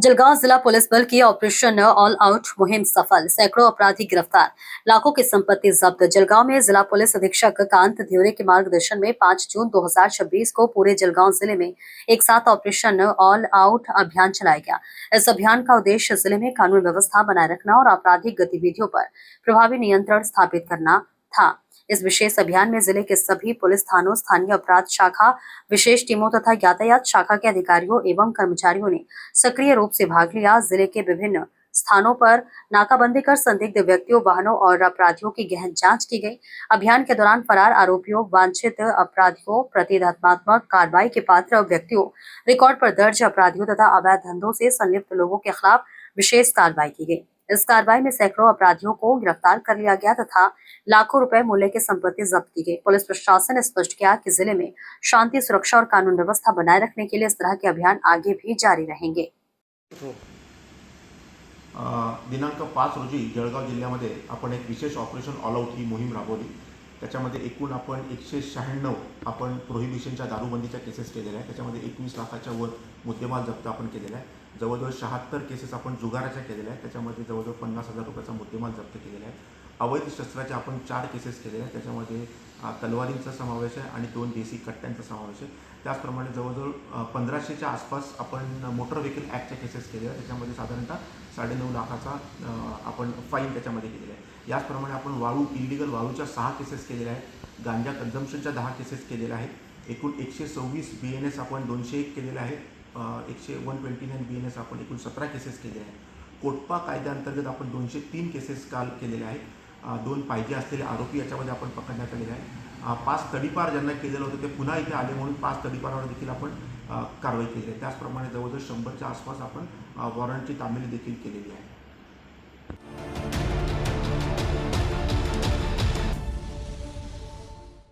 जलगांव जिला पुलिस बल की ऑपरेशन ऑल आउट मुहिम सफल, सैकड़ों अपराधी गिरफ्तार, लाखों की संपत्ति जब्त। जलगांव में जिला पुलिस अधीक्षक कांत ध्योरे के मार्गदर्शन में 5 जून 2026 को पूरे जलगांव जिले में एक साथ ऑपरेशन ऑल आउट अभियान चलाया गया। इस अभियान का उद्देश्य जिले में कानून व्यवस्था बनाए रखना और आपराधिक गतिविधियों पर प्रभावी नियंत्रण स्थापित करना था। इस विशेष अभियान में जिले के सभी पुलिस थानों, स्थानीय अपराध शाखा, विशेष टीमों तथा यातायात शाखा के अधिकारियों एवं कर्मचारियों ने सक्रिय रूप से भाग लिया। जिले के विभिन्न स्थानों पर नाकाबंदी कर संदिग्ध व्यक्तियों, वाहनों और अपराधियों की गहन जांच की गई। अभियान के दौरान फरार आरोपियों, वांछित अपराधियों, प्रतिबंधात्मक कार्रवाई के पात्र व्यक्तियों, रिकॉर्ड पर दर्ज अपराधियों तथा अवैध धंधों से संलिप्त लोगों के खिलाफ विशेष कार्रवाई की गई। इस कार्रवाई में सैकड़ों अपराधियों को गिरफ्तार कर लिया गया तथा लाखों रुपए मूल्य की संपत्ति जब्त की गई। पुलिस प्रशासन ने स्पष्ट किया कि जिले में शांति, सुरक्षा और कानून व्यवस्था बनाए रखने के लिए इस तरह के अभियान आगे भी जारी रहेंगे। दिनांक 5 रोजी जळगाव जिल्ह्यामध्ये आपण एक विशेष ऑपरेशन ऑल आउट ही मोहीम राबवली। त्याच्यामध्ये एकूण आपण 196 आपण प्रोहिबिशनच्या दारूबंदीच्या केसेस केलेल्या आहेत। त्याच्यामध्ये 21 लाखाच्या वर मुद्देमाल जप्त आपण केलेला आहे। जवळजवळ 76 केसेस आपण जुगाराच्या केलेल्या आहेत। त्याच्यामध्ये जवळजवळ 50,000 रुपयाचा मुद्देमाल जप्त केलेला आहे। अवैध शस्त्राचे आपण 4 केसेस केलेल्या आहेत। त्याच्यामध्ये तलवारींचा समावेश आहे आणि 2 देशी कट्ट्यांचा समावेश आहे। त्याचप्रमाणे जवळजवळ 1500च्या आसपास आपण मोटर व्हेकल ॲक्टच्या केसेस केलेल्या आहेत। त्याच्यामध्ये साधारणतः 9.5 लाखाचा आपण फाईन त्याच्यामध्ये केलेला आहे। याचप्रमाणे आपण वाळू, इल्लीगल वाळूच्या 6 केसेस केलेल्या आहेत। गांजा कन्झम्पशनच्या 10 केसेस केलेल्या आहेत। एकूण 126 BNS आपण 201 केलेले आहेत। 129 BNS आपण एकूण 17 केसेस केलेल्या आहेत। कोटपा कायद्याअंतर्गत आपण 203 केसेस काल केलेल्या आहेत। 2 पाहिजे असलेले आरोपी याच्यामध्ये आपण पकडण्यात आलेले आहे। 5 तडीपार ज्यांना केलेलं होतं ते पुन्हा इथे आले म्हणून 5 तडीपारावर देखील आपण कारवाई केली आहे। त्याचप्रमाणे जवळजवळ 100च्या आसपास आपण वॉरंटची तामिली देखील केलेली आहे।